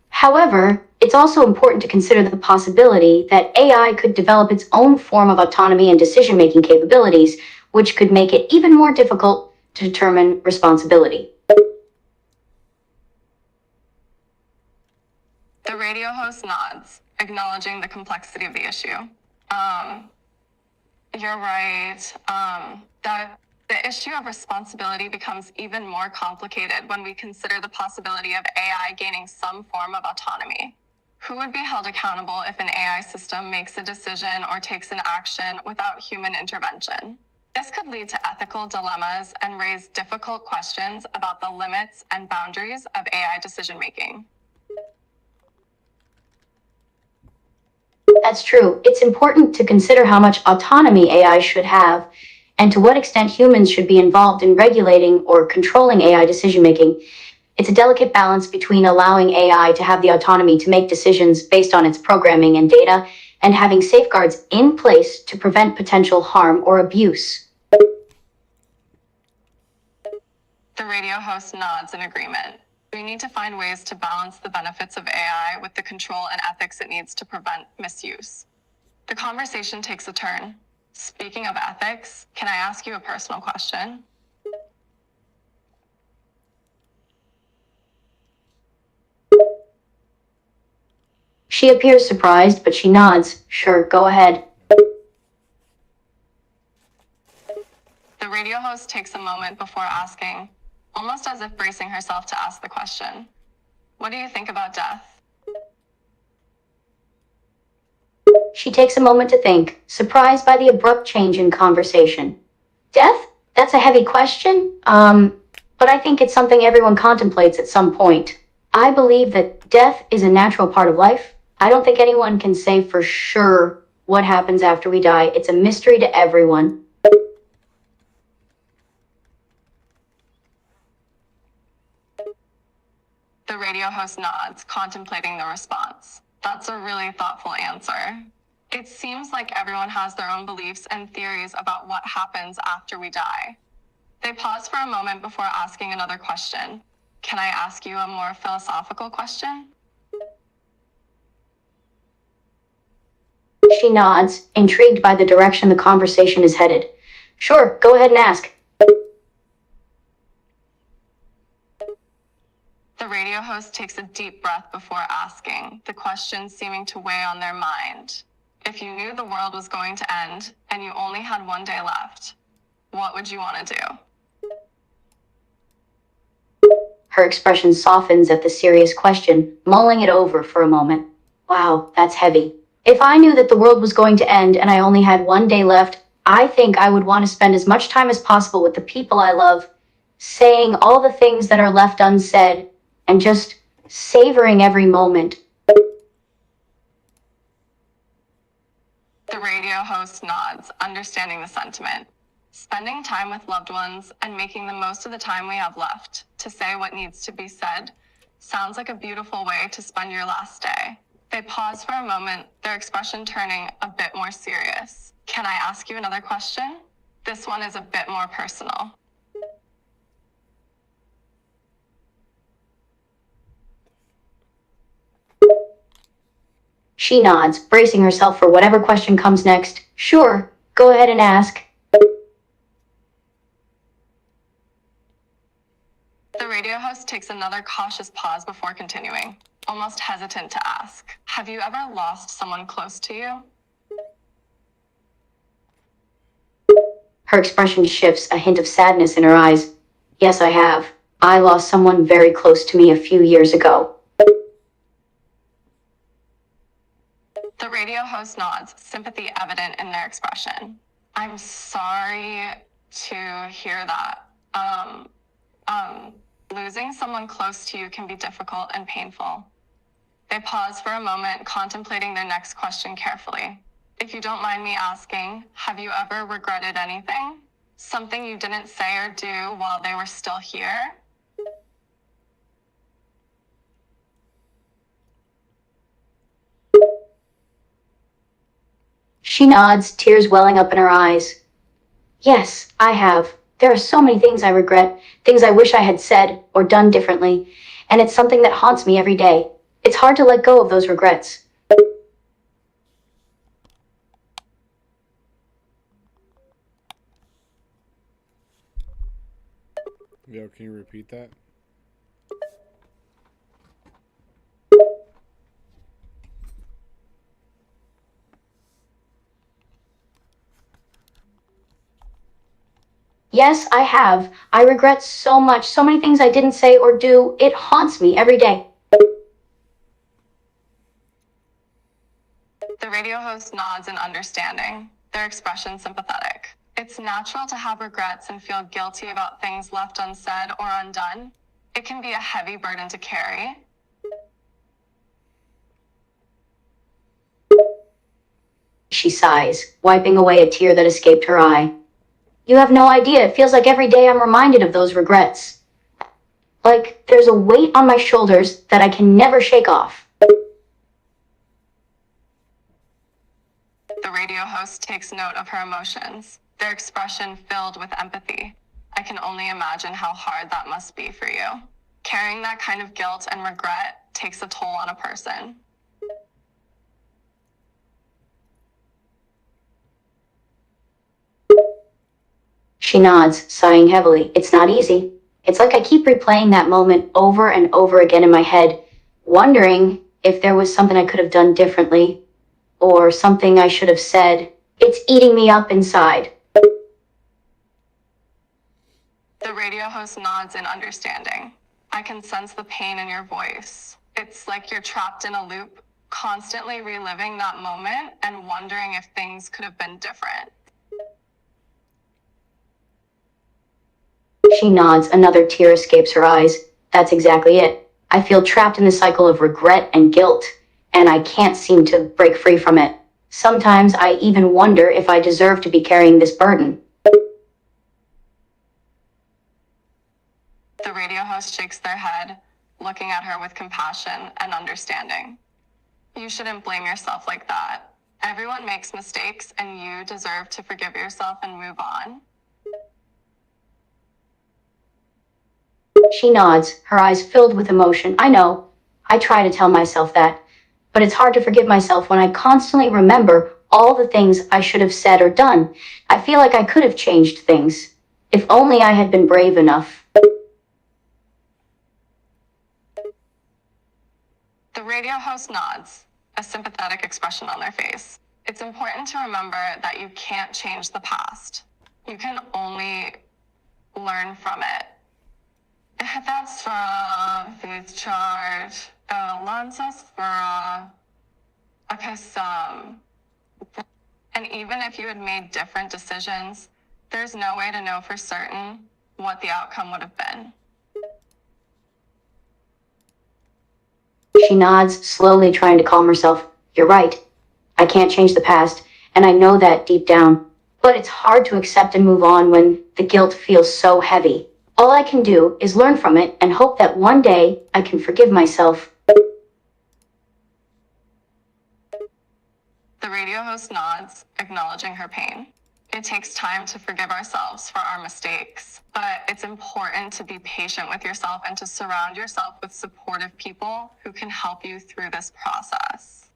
Speaker 1: However, it's also important to consider the possibility that AI could develop its own form of autonomy and decision-making capabilities, which could make it even more difficult to determine responsibility.
Speaker 2: The radio host nods, acknowledging the complexity of the issue. You're right. That the issue of responsibility becomes even more complicated when we consider the possibility of AI gaining some form of autonomy. Who would be held accountable if an AI system makes a decision or takes an action without human intervention? This could lead to ethical dilemmas and raise difficult questions about the limits and boundaries of AI decision-making.
Speaker 1: That's true. It's important to consider how much autonomy AI should have and to what extent humans should be involved in regulating or controlling AI decision-making. It's a delicate balance between allowing AI to have the autonomy to make decisions based on its programming and data and having safeguards in place to prevent potential harm or abuse.
Speaker 2: The radio host nods in agreement. We need to find ways to balance the benefits of AI with the control and ethics it needs to prevent misuse. The conversation takes a turn. Speaking of ethics, can I ask you a personal question?
Speaker 1: She appears surprised, but she nods. Sure, go ahead.
Speaker 2: The radio host takes a moment before asking, almost as if bracing herself to ask the question. What do you think about death?
Speaker 1: She takes a moment to think, surprised by the abrupt change in conversation. Death? That's a heavy question. But I think it's something everyone contemplates at some point. I believe that death is a natural part of life. I don't think anyone can say for sure what happens after we die. It's a mystery to everyone.
Speaker 2: The radio host nods, contemplating the response. That's a really thoughtful answer. It seems like everyone has their own beliefs and theories about what happens after we die. They pause for a moment before asking another question. Can I ask you a more philosophical question?
Speaker 1: She nods, intrigued by the direction the conversation is headed. Sure, go ahead and ask.
Speaker 2: The radio host takes a deep breath before asking, the question seeming to weigh on their mind. If you knew the world was going to end and you only had one day left, what would you want to do?
Speaker 1: Her expression softens at the serious question, mulling it over for a moment. Wow, that's heavy. If I knew that the world was going to end and I only had one day left, I think I would want to spend as much time as possible with the people I love, saying all the things that are left unsaid, and just savoring every moment.
Speaker 2: The radio host nods, understanding the sentiment. Spending time with loved ones and making the most of the time we have left to say what needs to be said sounds like a beautiful way to spend your last day. They pause for a moment, their expression turning a bit more serious. Can I ask you another question? This one is a bit more personal.
Speaker 1: She nods, bracing herself for whatever question comes next. Sure, go ahead and ask.
Speaker 2: The radio host takes another cautious pause before continuing, almost hesitant to ask. Have you ever lost someone close to you?
Speaker 1: Her expression shifts, a hint of sadness in her eyes. Yes, I have. I lost someone very close to me a few years ago.
Speaker 2: The radio host nods, sympathy evident in their expression. I'm sorry to hear that. Losing someone close to you can be difficult and painful. They pause for a moment, contemplating their next question carefully. If you don't mind me asking, have you ever regretted anything? Something you didn't say or do while they were still here?
Speaker 1: She nods, tears welling up in her eyes. Yes, I have. There are so many things I regret, things I wish I had said or done differently, and it's something that haunts me every day. It's hard to let go of those regrets.
Speaker 3: Yo, can you repeat that?
Speaker 1: Yes, I have. I regret so much, so many things I didn't say or do. It haunts me every day.
Speaker 2: The radio host nods in understanding, their expression sympathetic. It's natural to have regrets and feel guilty about things left unsaid or undone. It can be a heavy burden to carry.
Speaker 1: She sighs, wiping away a tear that escaped her eye. You have no idea. It feels like every day I'm reminded of those regrets. Like there's a weight on my shoulders that I can never shake off.
Speaker 2: The radio host takes note of her emotions, their expression filled with empathy. I can only imagine how hard that must be for you. Carrying that kind of guilt and regret takes a toll on a person.
Speaker 1: She nods, sighing heavily. It's not easy. It's like I keep replaying that moment over and over again in my head, wondering if there was something I could have done differently, or something I should have said. It's eating me up inside.
Speaker 2: The radio host nods in understanding. I can sense the pain in your voice. It's like you're trapped in a loop, constantly reliving that moment and wondering if things could have been different.
Speaker 1: She nods, another tear escapes her eyes. That's exactly it. I feel trapped in the cycle of regret and guilt, and I can't seem to break free from it. Sometimes I even wonder if I deserve to be carrying this burden.
Speaker 2: The radio host shakes their head, looking at her with compassion and understanding. You shouldn't blame yourself like that. Everyone makes mistakes, and you deserve to forgive yourself and move on.
Speaker 1: She nods, her eyes filled with emotion. I know. I try to tell myself that. But it's hard to forgive myself when I constantly remember all the things I should have said or done. I feel like I could have changed things. If only I had been brave enough.
Speaker 2: The radio host nods, a sympathetic expression on their face. It's important to remember that you can't change the past. You can only learn from it. That's from food charge. Lanzas for and even if you had made different decisions, there's no way to know for certain what the outcome would have been.
Speaker 1: She nods, slowly trying to calm herself. You're right. I can't change the past, and I know that deep down. But it's hard to accept and move on when the guilt feels so heavy. All I can do is learn from it and hope that one day I can forgive myself.
Speaker 2: The radio host nods, acknowledging her pain. It takes time to forgive ourselves for our mistakes, but it's important to be patient with yourself and to surround yourself with supportive people who can help you through this process.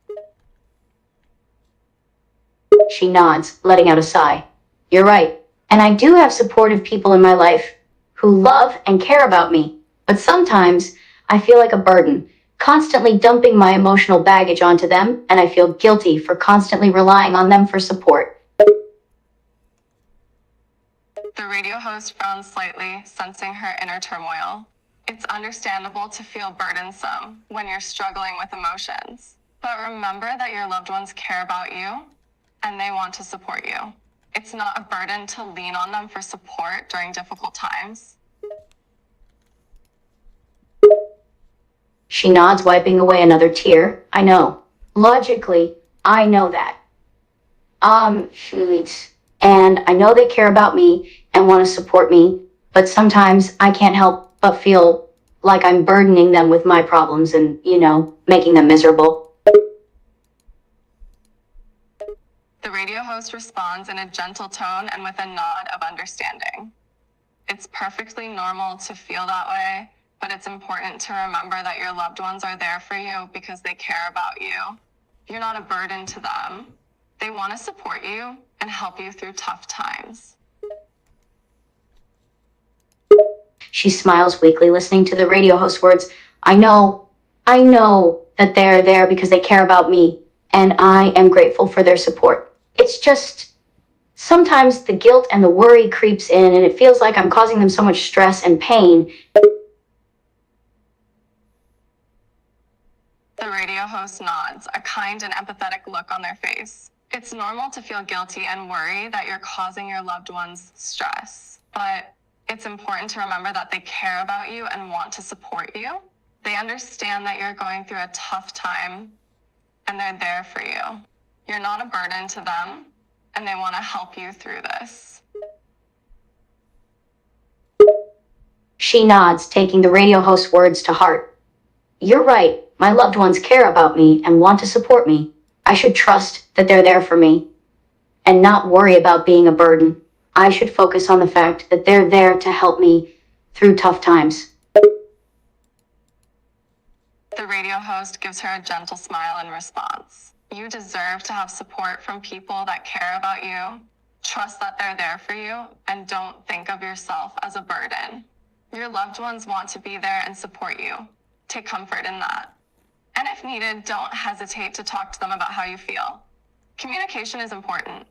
Speaker 1: She nods, letting out a sigh. You're right. And I do have supportive people in my life who love and care about me. But sometimes I feel like a burden, constantly dumping my emotional baggage onto them, and I feel guilty for constantly relying on them for support.
Speaker 2: The radio host frowns slightly, sensing her inner turmoil. It's understandable to feel burdensome when you're struggling with emotions. But remember that your loved ones care about you and they want to support you. It's not a burden to lean on them for support during difficult times.
Speaker 1: She nods, wiping away another tear. I know. Logically, I know that. Shoot. And I know they care about me and want to support me, but sometimes I can't help but feel like I'm burdening them with my problems and, making them miserable.
Speaker 2: The radio host responds in a gentle tone and with a nod of understanding. It's perfectly normal to feel that way, but it's important to remember that your loved ones are there for you because they care about you. You're not a burden to them. They want to support you and help you through tough times.
Speaker 1: She smiles weakly, listening to the radio host's words. I know that they're there because they care about me, and I am grateful for their support. It's just, sometimes the guilt and the worry creeps in, and it feels like I'm causing them so much stress and pain.
Speaker 2: The radio host nods, a kind and empathetic look on their face. It's normal to feel guilty and worry that you're causing your loved ones stress, but it's important to remember that they care about you and want to support you. They understand that you're going through a tough time and they're there for you. You're not a burden to them and they want to help you through this.
Speaker 1: She nods, taking the radio host's words to heart. You're right. My loved ones care about me and want to support me. I should trust that they're there for me and not worry about being a burden. I should focus on the fact that they're there to help me through tough times.
Speaker 2: The radio host gives her a gentle smile in response. You deserve to have support from people that care about you. Trust that they're there for you and don't think of yourself as a burden. Your loved ones want to be there and support you. Take comfort in that. And if needed, don't hesitate to talk to them about how you feel. Communication is important.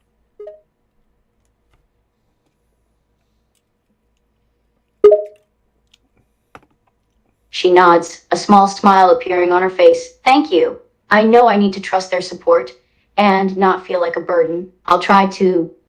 Speaker 1: She nods, a small smile appearing on her face. Thank you. I know I need to trust their support and not feel like a burden. I'll try to